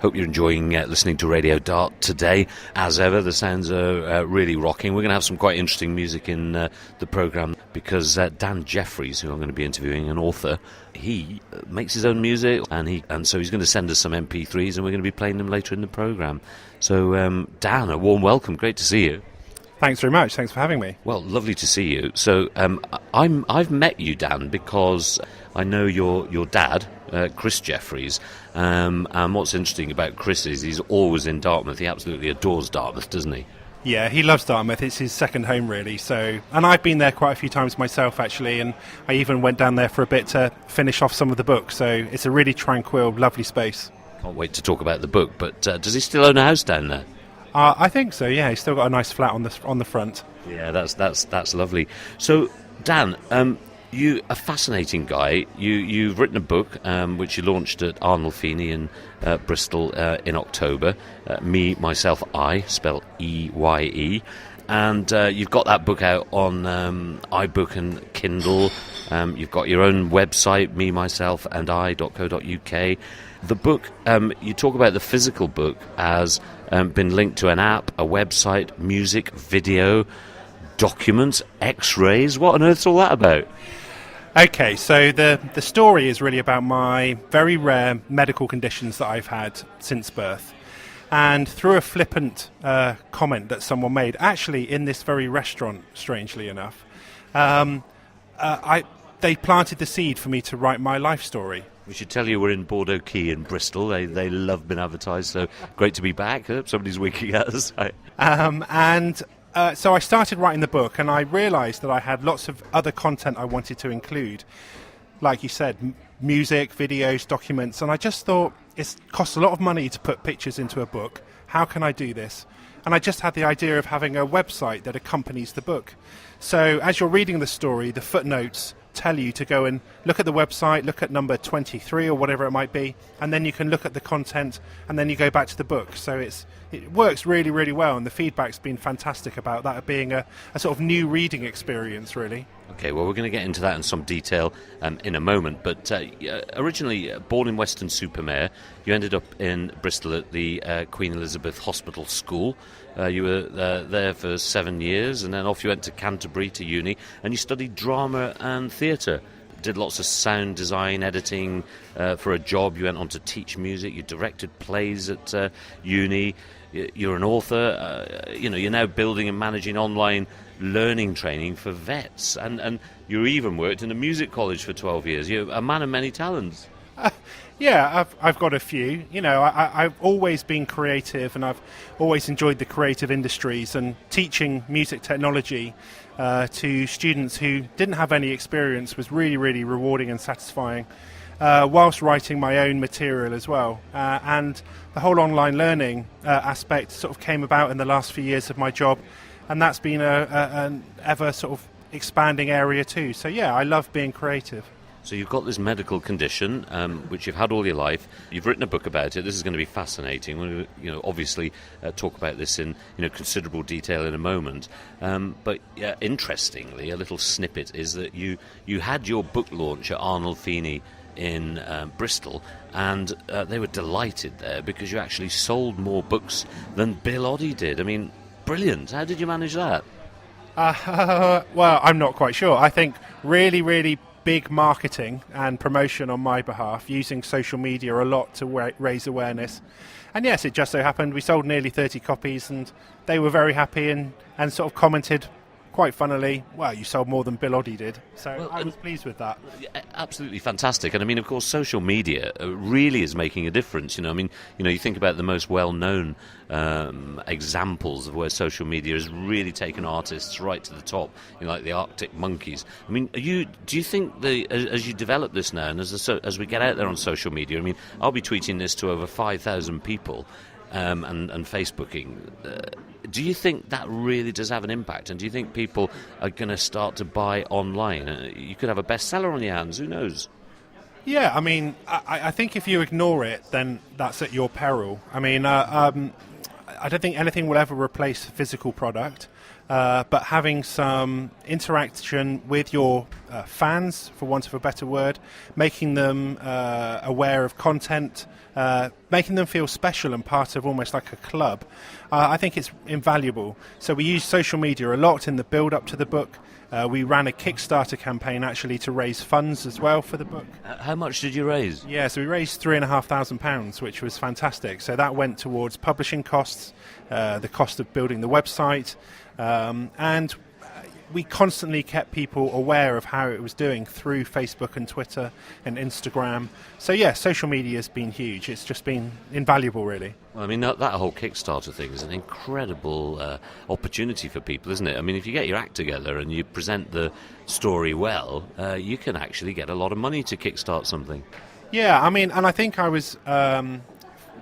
Hope you're enjoying listening to Radio Dart today. As ever, the sounds are really rocking. We're going to have some quite interesting music in the programme because Dan Jeffries, who I'm going to be interviewing, an author, he makes his own music and so he's going to send us some MP3s and we're going to be playing them later in the programme. So, Dan, a warm welcome. Great to see you. Thanks very much. Thanks for having me. Well, lovely to see you. So, I've met you, Dan, because I know your dad, Chris Jeffries, and what's interesting about Chris is he's always in Dartmouth. He absolutely adores Dartmouth, doesn't he? Yeah, he loves Dartmouth. It's his second home, really. So, and I've been there quite a few times myself, actually, and I even went down there for a bit to finish off some of the books. So it's a really tranquil, lovely space. Can't wait to talk about the book. But does he still own a house down there? I think so. Yeah, he's still got a nice flat on the front. Yeah, that's lovely. So, Dan, you a fascinating guy. You've written a book which you launched at Arnold Feeney in Bristol in October. Me, Myself, I, spelled E-Y-E. And you've got that book out on iBook and Kindle. You've got your own website, memyselfandi.co.uk. The book, you talk about the physical book as been linked to an app, a website, music, video, documents, x-rays. What on earth's all that about? Okay, so the story is really about my very rare medical conditions that I've had since birth. And through a flippant comment that someone made, actually in this very restaurant, strangely enough, they planted the seed for me to write my life story. We should tell you we're in Bordeaux Quay in Bristol. They love being advertised, so great to be back. Somebody's winking at us. So I started writing the book, and I realised that I had lots of other content I wanted to include. Like you said, music, videos, documents, and I just thought it costs a lot of money to put pictures into a book. How can I do this? And I just had the idea of having a website that accompanies the book. So as you're reading the story, the footnotes tell you to go and look at the website, look at number 23 or whatever it might be, and then you can look at the content, and then you go back to the book. So it works really, really well, and the feedback's been fantastic about that being a sort of new reading experience, really. Okay, well, we're going to get into that in some detail in a moment, but originally born in Weston-super-Mare, you ended up in Bristol at the Queen Elizabeth Hospital School. You were there for 7 years, and then off you went to Canterbury to uni, and you studied drama and theatre. Did lots of sound design, editing for a job. You went on to teach music. You directed plays at uni. You're an author. You're now building and managing online learning training for vets, and you even worked in a music college for 12 years. You're a man of many talents. Yeah, I've got a few. I've always been creative, and I've always enjoyed the creative industries, and teaching music technology to students who didn't have any experience was really, really rewarding and satisfying, whilst writing my own material as well. And the whole online learning aspect sort of came about in the last few years of my job, and that's been an ever sort of expanding area too. So yeah, I love being creative. So you've got this medical condition, which you've had all your life. You've written a book about it. This is going to be fascinating. We'll, obviously talk about this in considerable detail in a moment. But interestingly, a little snippet is that you had your book launch at Arnold Feeney in Bristol, and they were delighted there because you actually sold more books than Bill Oddie did. I mean, brilliant. How did you manage that? Well, I'm not quite sure. I think really, really big marketing and promotion on my behalf, using social media a lot to raise awareness. And yes, it just so happened we sold nearly 30 copies, and they were very happy and sort of commented quite funnily, well, you sold more than Bill Oddie did. So I was pleased with that. Absolutely fantastic. And I mean, of course, social media really is making a difference. You think about the most well-known examples of where social media has really taken artists right to the top, like the Arctic Monkeys. I mean, do you think as you develop this now, and as we get out there on social media, I mean, I'll be tweeting this to over 5,000 people, and Facebooking. Do you think that really does have an impact? And do you think people are going to start to buy online? You could have a bestseller on your hands. Who knows? Yeah, I mean, I think if you ignore it, then that's at your peril. I mean, I don't think anything will ever replace physical product, but having some interaction with your fans, for want of a better word, making them aware of content, making them feel special and part of almost like a club. I think it's invaluable. So we use social media a lot in the build-up to the book. We ran a Kickstarter campaign actually to raise funds as well for the book. How much did you raise? Yeah, so we raised £3,500, which was fantastic. So that went towards publishing costs, the cost of building the website, and we constantly kept people aware of how it was doing through Facebook and Twitter and Instagram. So yeah, social media has been huge. It's just been invaluable, really. Well, I mean, that whole Kickstarter thing is an incredible opportunity for people, isn't it? I mean, if you get your act together and you present the story well, you can actually get a lot of money to kickstart something. Yeah, I mean, and I think I was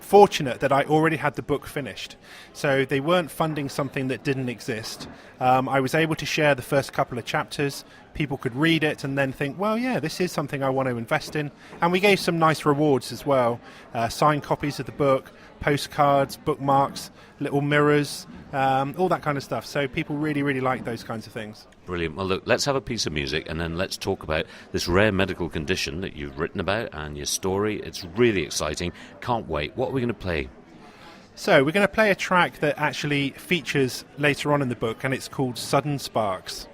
fortunate that I already had the book finished. So they weren't funding something that didn't exist. I was able to share the first couple of chapters. People could read it and then think, well, yeah, this is something I want to invest in. And we gave some nice rewards as well. Signed copies of the book, postcards, bookmarks, little mirrors, all that kind of stuff. So people really, really like those kinds of things. Brilliant. Well, look, let's have a piece of music and then let's talk about this rare medical condition that you've written about and your story. It's really exciting. Can't wait. What are we going to play? So we're going to play a track that actually features later on in the book, and it's called Sudden Sparks.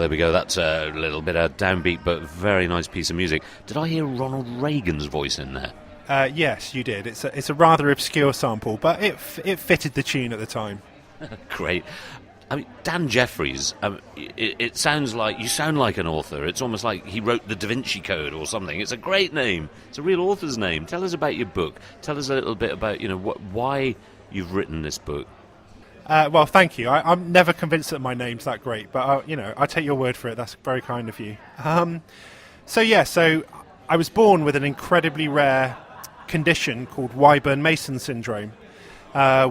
there we go. That's a little bit of downbeat, but very nice piece of music. Did I hear Ronald Reagan's voice in there? Yes, you did. It's a rather obscure sample, but it fitted the tune at the time. Great. I mean, Dan Jeffries, it sounds like you sound like an author. It's almost like he wrote the Da Vinci Code or something. It's a great name. It's a real author's name. Tell us about your book. Tell us a little bit about why you've written this book. Well, thank you. I'm never convinced that my name's that great, but I take your word for it. That's very kind of you. So I was born with an incredibly rare condition called wyburn-mason syndrome,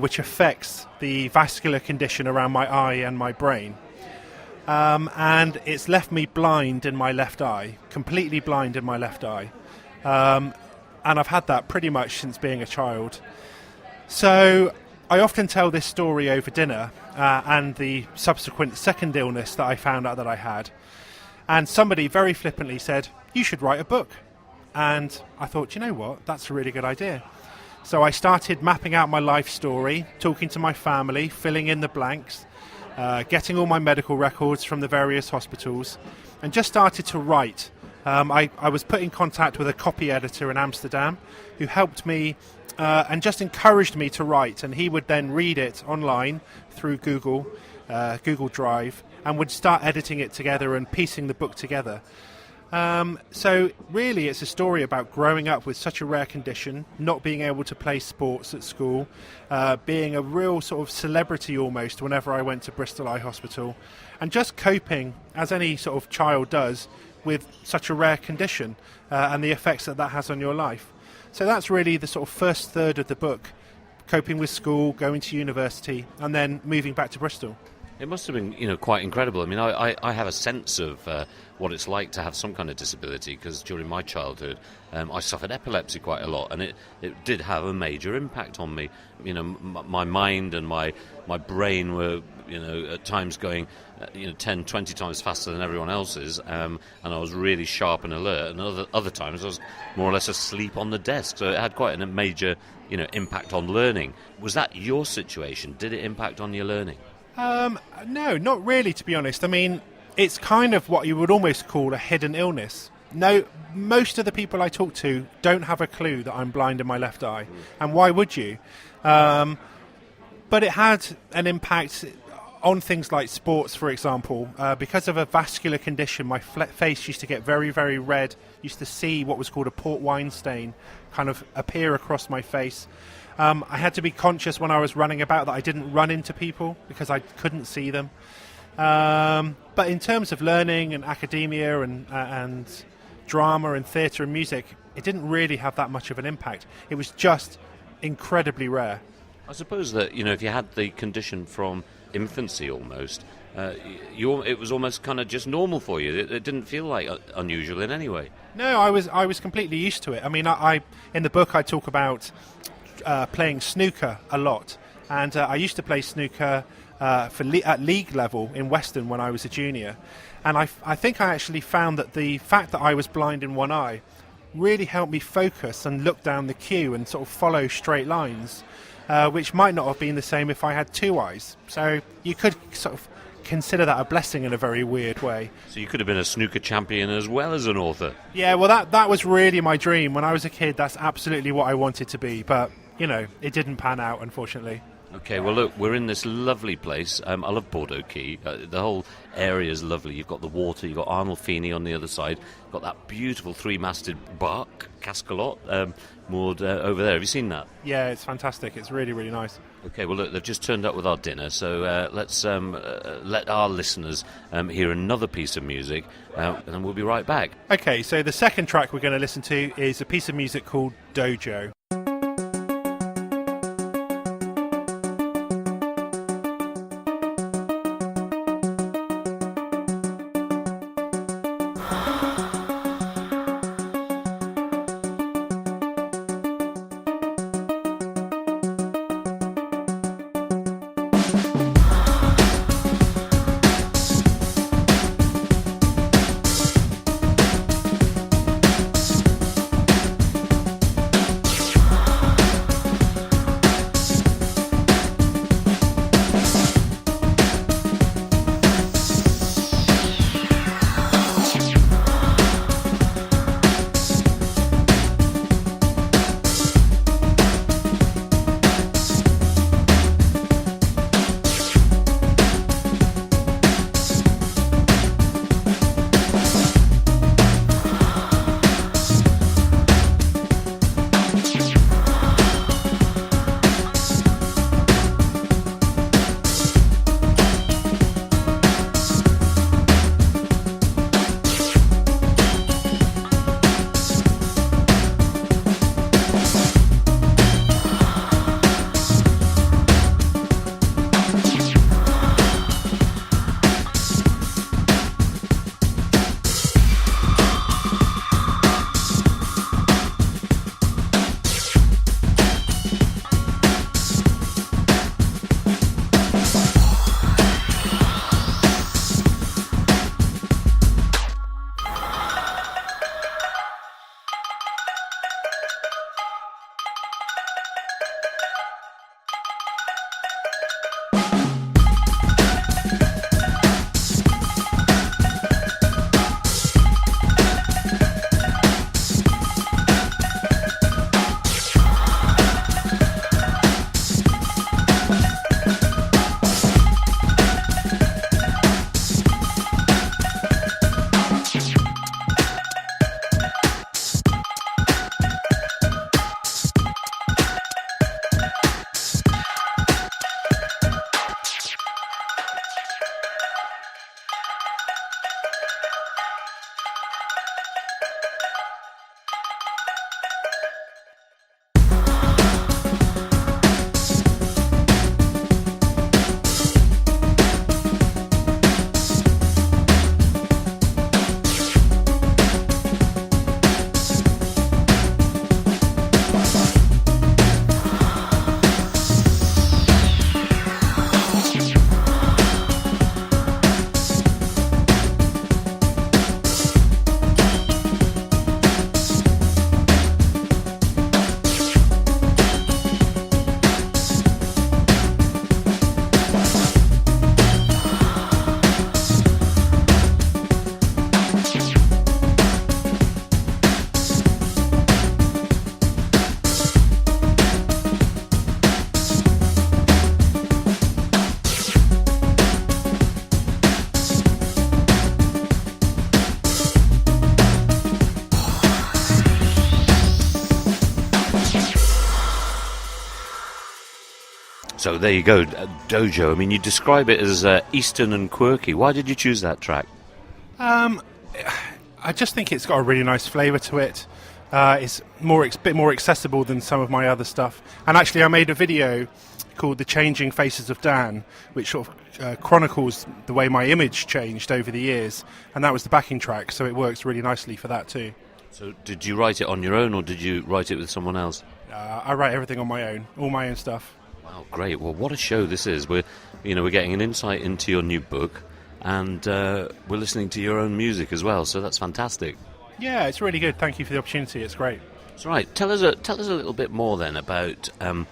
which affects the vascular condition around my eye and my brain. And it's left me blind in my left eye, completely blind in my left eye. And I've had that pretty much since being a child. So I often tell this story over dinner and the subsequent second illness that I found out that I had. And somebody very flippantly said, "You should write a book." And I thought, you know what, that's a really good idea. So I started mapping out my life story, talking to my family, filling in the blanks, getting all my medical records from the various hospitals, and just started to write. I was put in contact with a copy editor in Amsterdam who helped me and just encouraged me to write, and he would then read it online through Google Drive, and would start editing it together and piecing the book together. So really it's a story about growing up with such a rare condition, not being able to play sports at school, being a real sort of celebrity almost whenever I went to Bristol Eye Hospital, and just coping, as any sort of child does, with such a rare condition and the effects that has on your life. So that's really the sort of first third of the book, coping with school, going to university, and then moving back to Bristol. It must have been, quite incredible. I mean, I have a sense of what it's like to have some kind of disability, because during my childhood, I suffered epilepsy quite a lot, and it did have a major impact on me. My mind and my brain were, at times going, 10, 20 times faster than everyone else's, and I was really sharp and alert, and other times I was more or less asleep on the desk, so it had quite a major, impact on learning. Was that your situation? Did it impact on your learning? No, not really, to be honest. I mean, it's kind of what you would almost call a hidden illness. No, most of the people I talk to don't have a clue that I'm blind in my left eye. And why would you? But it had an impact on things like sports, for example. Because of a vascular condition, my face used to get very, very red. Used to see what was called a port wine stain kind of appear across my face. I had to be conscious when I was running about that I didn't run into people because I couldn't see them. But in terms of learning and academia and drama and theatre and music, it didn't really have that much of an impact. It was just incredibly rare. I suppose that, if you had the condition from infancy almost, it was almost kind of just normal for you. It didn't feel like unusual in any way. No, I was completely used to it. I mean, I in the book I talk about playing snooker a lot, and I used to play snooker at league level in Western when I was a junior, and I think I actually found that the fact that I was blind in one eye really helped me focus and look down the cue and sort of follow straight lines, which might not have been the same if I had two eyes. So you could sort of consider that a blessing in a very weird way. So you could have been a snooker champion as well as an author. Yeah, well that was really my dream. When I was a kid, that's absolutely what I wanted to be, but it didn't pan out, unfortunately. Okay, well, look, we're in this lovely place. I love Bordeaux Quay. The whole area is lovely. You've got the water, you've got Arnolfini on the other side. You've got that beautiful three-masted bark, Cascalot, moored over there. Have you seen that? Yeah, it's fantastic. It's really, really nice. Okay, well, look, they've just turned up with our dinner, so let's let our listeners hear another piece of music, and then we'll be right back. Okay, so the second track we're going to listen to is a piece of music called Dojo. So there you go, Dojo. I mean, you describe it as Eastern and quirky. Why did you choose that track? I just think it's got a really nice flavour to it. It's bit more accessible than some of my other stuff. And actually, I made a video called The Changing Faces of Dan, which sort of chronicles the way my image changed over the years. And that was the backing track, so it works really nicely for that too. So did you write it on your own, or did you write it with someone else? I write everything on my own, all my own stuff. Wow, great. Well, what a show this is. We're getting an insight into your new book, and we're listening to your own music as well, so that's fantastic. Yeah, it's really good. Thank you for the opportunity. It's great. That's right. Tell us a little bit more then about the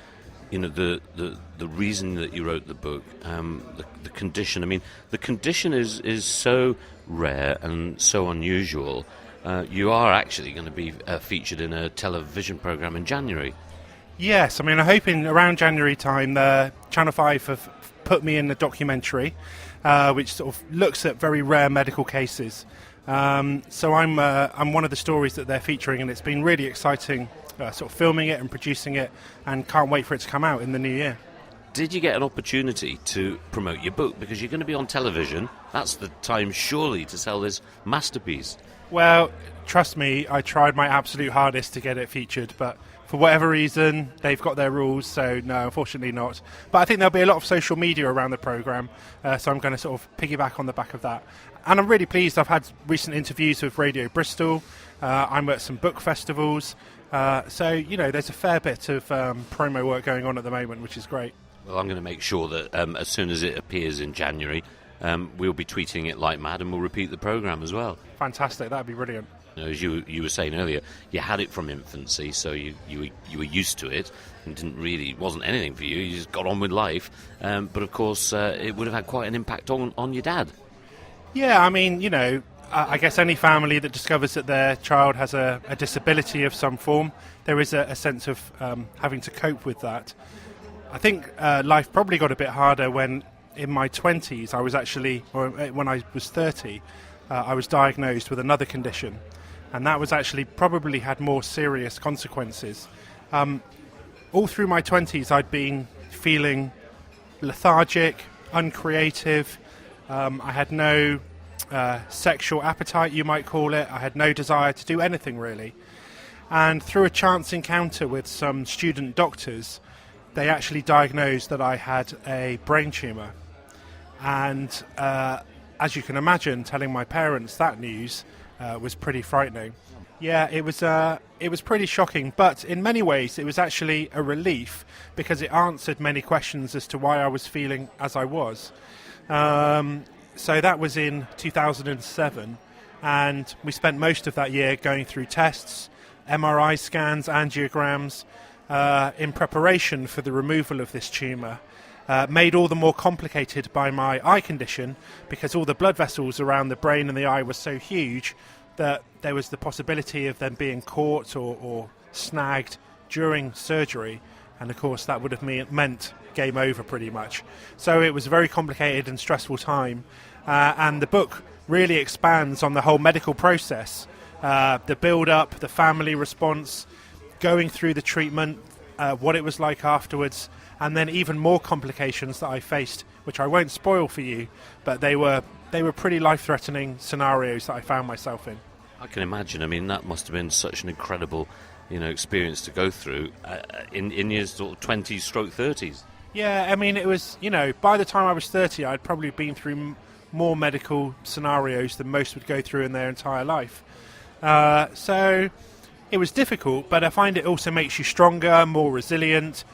reason that you wrote the book, the condition. I mean, the condition is so rare and so unusual. You are actually going to be featured in a television program in January. Yes, I mean, I'm hoping around January time, Channel 5 have put me in a documentary, which sort of looks at very rare medical cases. So I'm one of the stories that they're featuring, and it's been really exciting, sort of filming it and producing it, and can't wait for it to come out in the new year. Did you get an opportunity to promote your book? Because you're going to be on television. That's the time, surely, to sell this masterpiece. Well, trust me, I tried my absolute hardest to get it featured, but for whatever reason, they've got their rules, so no, unfortunately not. But I think there'll be a lot of social media around the programme, so I'm going to sort of piggyback on the back of that. And I'm really pleased. I've had recent interviews with Radio Bristol. I'm at some book festivals. So, there's a fair bit of promo work going on at the moment, which is great. Well, I'm going to make sure that as soon as it appears in January, we'll be tweeting it like mad, and we'll repeat the programme as well. Fantastic. That'd be brilliant. As you were saying earlier, you had it from infancy, so you were used to it, and it wasn't anything for you. You just got on with life. But of course, it would have had quite an impact on your dad. Yeah, I mean, I guess any family that discovers that their child has a disability of some form, there is a sense of having to cope with that. I think life probably got a bit harder when, in my 20s, when I was 30, I was diagnosed with another condition. And that was actually probably had more serious consequences. All through my 20s, I'd been feeling lethargic, uncreative. I had no sexual appetite, you might call it. I had no desire to do anything, really. And through a chance encounter with some student doctors, they actually diagnosed that I had a brain tumour. And as you can imagine, telling my parents that news was pretty frightening. Yeah, it was pretty shocking, but in many ways it was actually a relief, because it answered many questions as to why I was feeling as I was. So that was in 2007, and we spent most of that year going through tests, MRI scans, angiograms, in preparation for the removal of this tumour. Made all the more complicated by my eye condition, because all the blood vessels around the brain and the eye were so huge that there was the possibility of them being caught or snagged during surgery, and of course that would have meant game over pretty much. So it was a very complicated and stressful time, and the book really expands on the whole medical process, the build-up, the family response, going through the treatment, what it was like afterwards, and then even more complications that I faced, which I won't spoil for you, but they were pretty life-threatening scenarios that I found myself in. I can imagine. I mean, that must have been such an incredible, experience to go through in your sort of 20s stroke 30s. Yeah, I mean, it was, by the time I was 30, I'd probably been through more medical scenarios than most would go through in their entire life. So it was difficult, but I find it also makes you stronger, more resilient,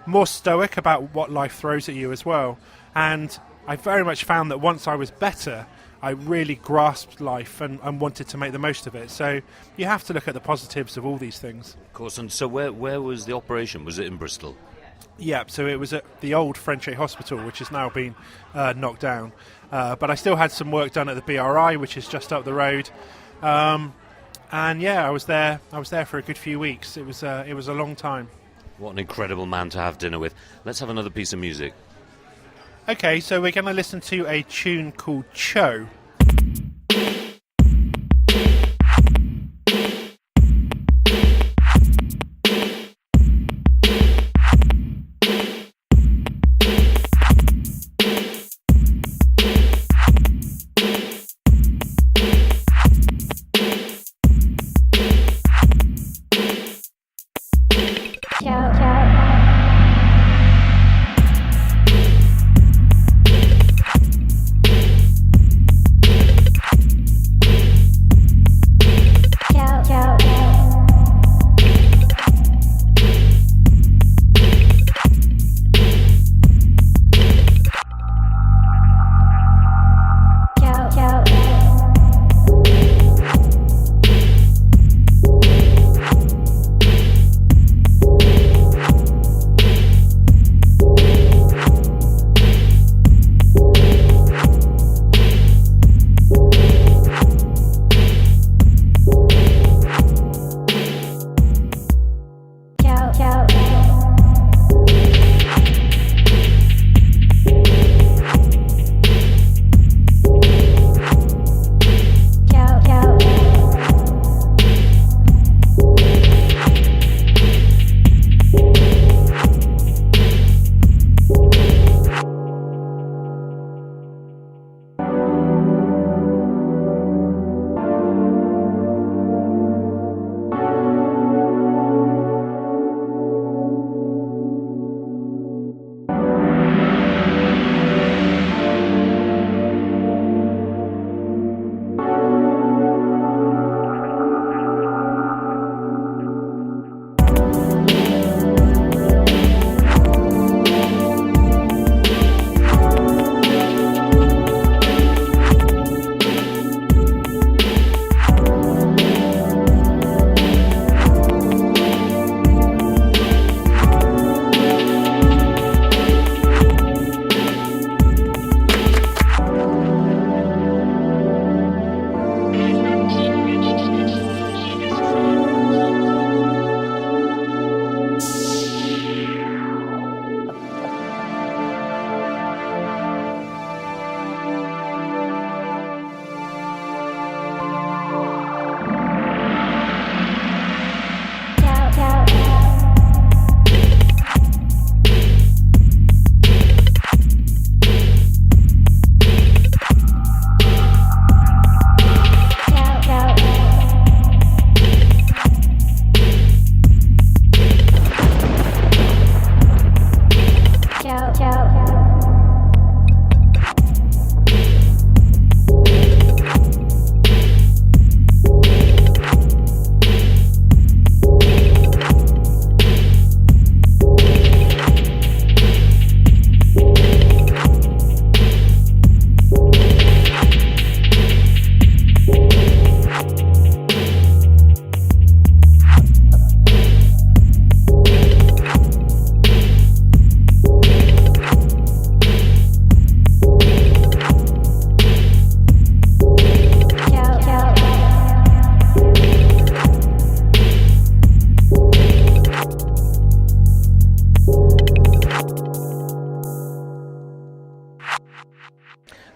more stoic about what life throws at you as well. And I very much found that once I was better, I really grasped life and wanted to make the most of it. So you have to look at the positives of all these things. Of course. And so where was the operation? Was it in Bristol? Yeah, so it was at the old Frenchay Hospital, which has now been knocked down. But I still had some work done at the BRI, which is just up the road. And yeah, I was there for a good few weeks. It was a long time. What an incredible man to have dinner with. Let's have another piece of music. Okay, so we're going to listen to a tune called Cho.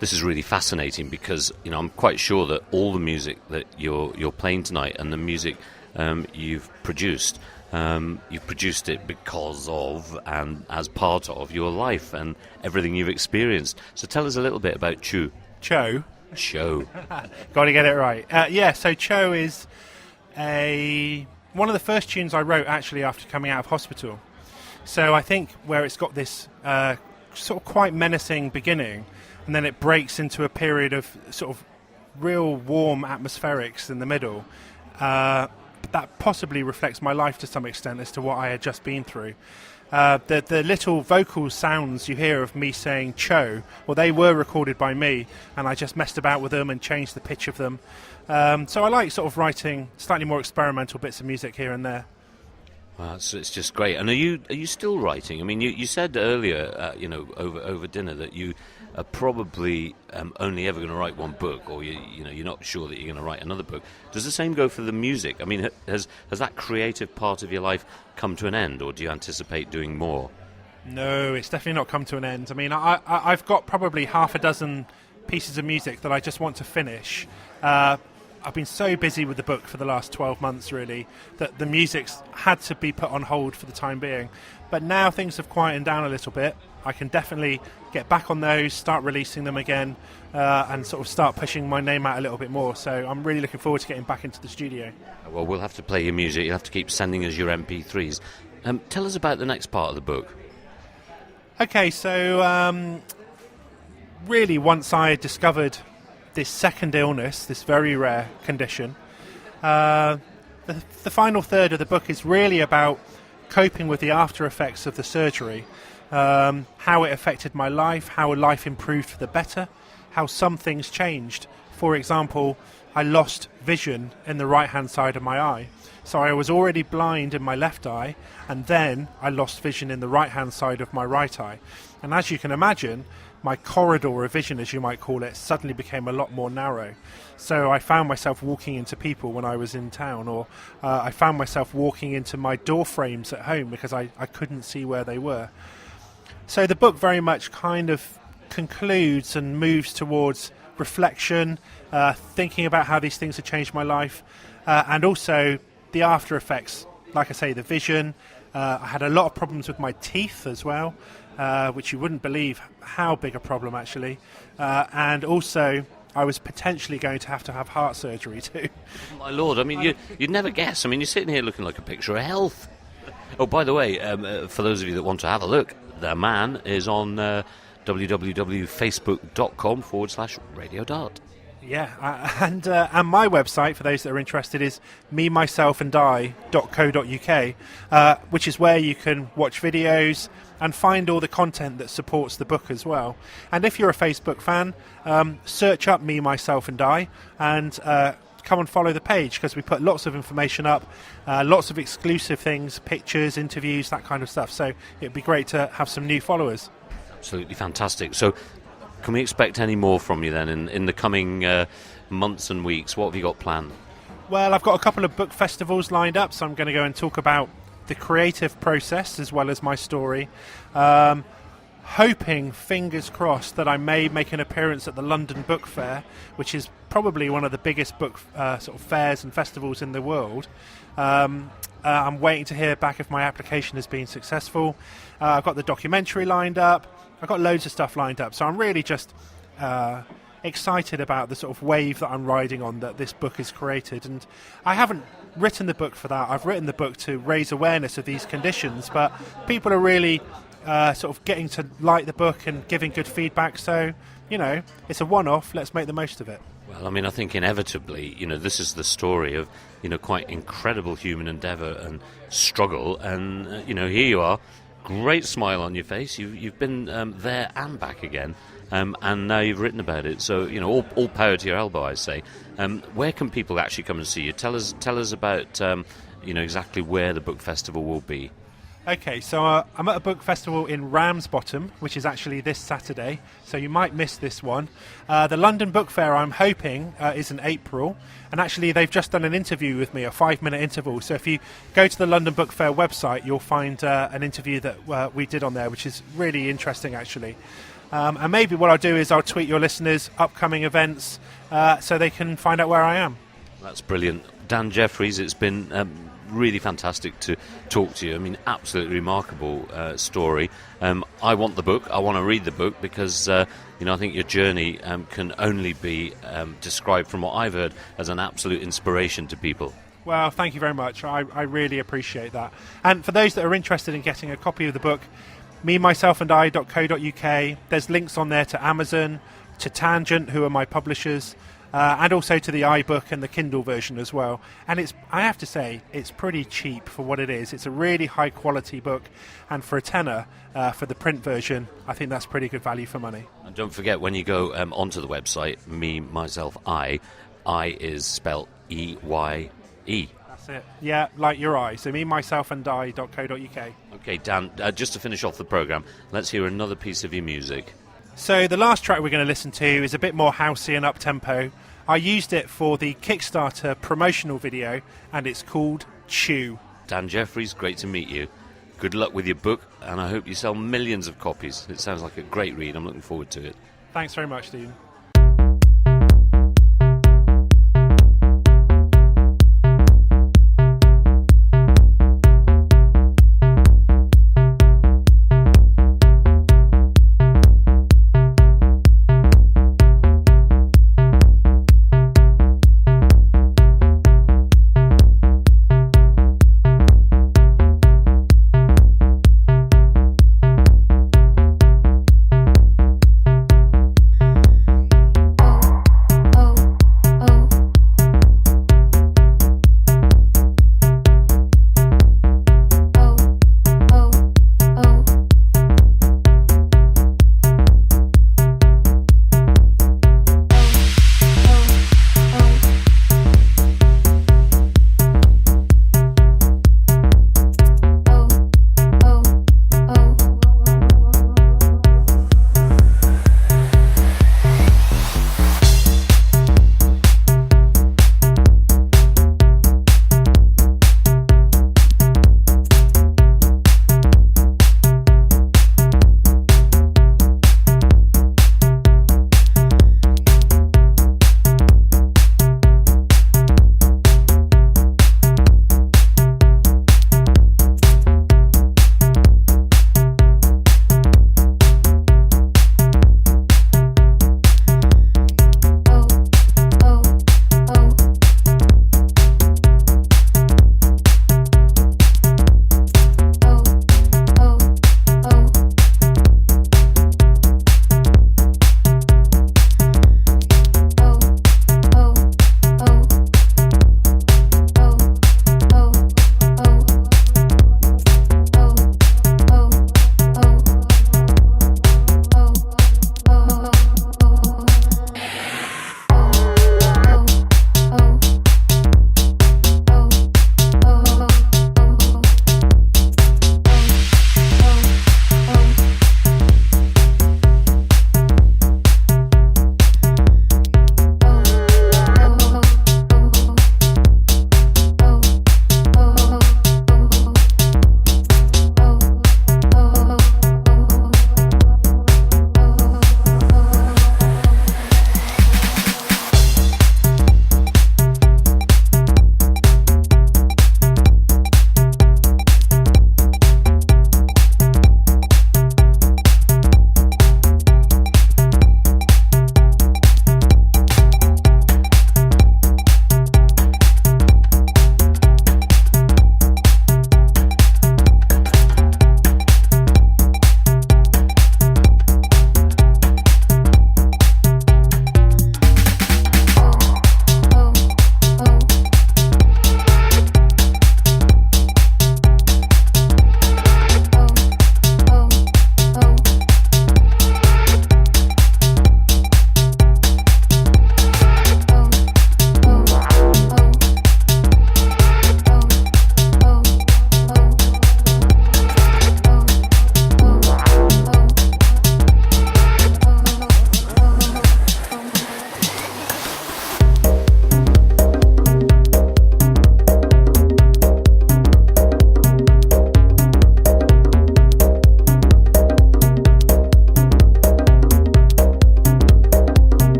this is really fascinating because I'm quite sure that all the music that you're playing tonight and the music you've produced it because of and as part of your life and everything you've experienced. So tell us a little bit about Cho. Cho. Got to get it right. So Cho is one of the first tunes I wrote actually after coming out of hospital. So I think where it's got this sort of quite menacing beginning, and then it breaks into a period of sort of real warm atmospherics in the middle. That possibly reflects my life to some extent as to what I had just been through. The little vocal sounds you hear of me saying Cho, well, they were recorded by me, and I just messed about with them and changed the pitch of them. So I like sort of writing slightly more experimental bits of music here and there. Wow, it's just great. And are you still writing? I mean, you said earlier, over dinner that you are probably only ever going to write one book, or you're not sure that you're going to write another book. Does the same go for the music? I mean, has that creative part of your life come to an end, or do you anticipate doing more? No, it's definitely not come to an end. I mean, I've got probably half a dozen pieces of music that I just want to finish. I've been so busy with the book for the last 12 months, really, that the music's had to be put on hold for the time being. But now things have quietened down a little bit. I can definitely get back on those, start releasing them again, and sort of start pushing my name out a little bit more. So I'm really looking forward to getting back into the studio. Well, we'll have to play your music. You'll have to keep sending us your MP3s. Tell us about the next part of the book. Okay, so really once I discovered this second illness, this very rare condition, the final third of the book is really about coping with the after effects of the surgery, how it affected my life, how life improved for the better, how some things changed. For example, I lost vision in the right hand side of my eye. So I was already blind in my left eye, and then I lost vision in the right hand side of my right eye. And as you can imagine, my corridor of vision, as you might call it, suddenly became a lot more narrow. So I found myself walking into people when I was in town, or I found myself walking into my door frames at home because I couldn't see where they were. So the book very much kind of concludes and moves towards reflection, thinking about how these things have changed my life, and also the after effects. Like I say, the vision. I had a lot of problems with my teeth as well, which you wouldn't believe how big a problem actually. And also, I was potentially going to have heart surgery too. My lord, I mean, you'd never guess. I mean, you're sitting here looking like a picture of health. Oh, by the way, for those of you that want to have a look, the man is on www.facebook.com/Radio Dart. Yeah, and my website, for those that are interested, is memyselfandI.co.uk, which is where you can watch videos and find all the content that supports the book as well. And if you're a Facebook fan, search up Me, Myself and I, and come and follow the page, because we put lots of information up, lots of exclusive things, pictures, interviews, that kind of stuff. So it'd be great to have some new followers. Absolutely fantastic. So can we expect any more from you then in the coming months and weeks? What have you got planned? Well, I've got a couple of book festivals lined up, so I'm going to go and talk about the creative process as well as my story. Hoping, fingers crossed, that I may make an appearance at the London Book Fair, which is probably one of the biggest book sort of fairs and festivals in the world. I'm waiting to hear back if my application has been successful. I've got the documentary lined up. I've got loads of stuff lined up, so I'm really just excited about the sort of wave that I'm riding on that this book has created. And I haven't written the book for that. I've written the book to raise awareness of these conditions, but people are really sort of getting to like the book and giving good feedback. So, it's a one-off. Let's make the most of it. Well, I mean, I think inevitably, this is the story of, quite incredible human endeavour and struggle. And, here you are, great smile on your face. You've been there and back again. And now you've written about it. So, all power to your elbow, I say. Where can people actually come and see you? Tell us about, exactly where the book festival will be. Okay, so I'm at a book festival in Ramsbottom, which is actually this Saturday, so you might miss this one. The London Book Fair, I'm hoping, is in April, and actually they've just done an interview with me, a 5-minute interview, so if you go to the London Book Fair website, you'll find an interview that we did on there, which is really interesting, actually. And maybe what I'll do is I'll tweet your listeners upcoming events so they can find out where I am. That's brilliant. Dan Jeffries, it's been really fantastic to talk to you. I mean, absolutely remarkable story. I want the book. I want to read the book because, I think your journey can only be described from what I've heard as an absolute inspiration to people. Well, thank you very much. I really appreciate that. And for those that are interested in getting a copy of the book, memyselfandi.co.uk, there's links on there to Amazon, to Tangent, who are my publishers, and also to the iBook and the Kindle version as well. And I have to say, it's pretty cheap for what it is. It's a really high quality book, and for a tenner for the print version, I think that's pretty good value for money. And don't forget, when you go onto the website, me, myself, I is spelled EYE. That's it. Yeah, like your eye. So memyselfandi.co.uk. Okay, Dan, just to finish off the programme, let's hear another piece of your music. So the last track we're going to listen to is a bit more housey and up-tempo. I used it for the Kickstarter promotional video, and it's called Chew. Dan Jeffries, great to meet you. Good luck with your book, and I hope you sell millions of copies. It sounds like a great read. I'm looking forward to it. Thanks very much, Stephen.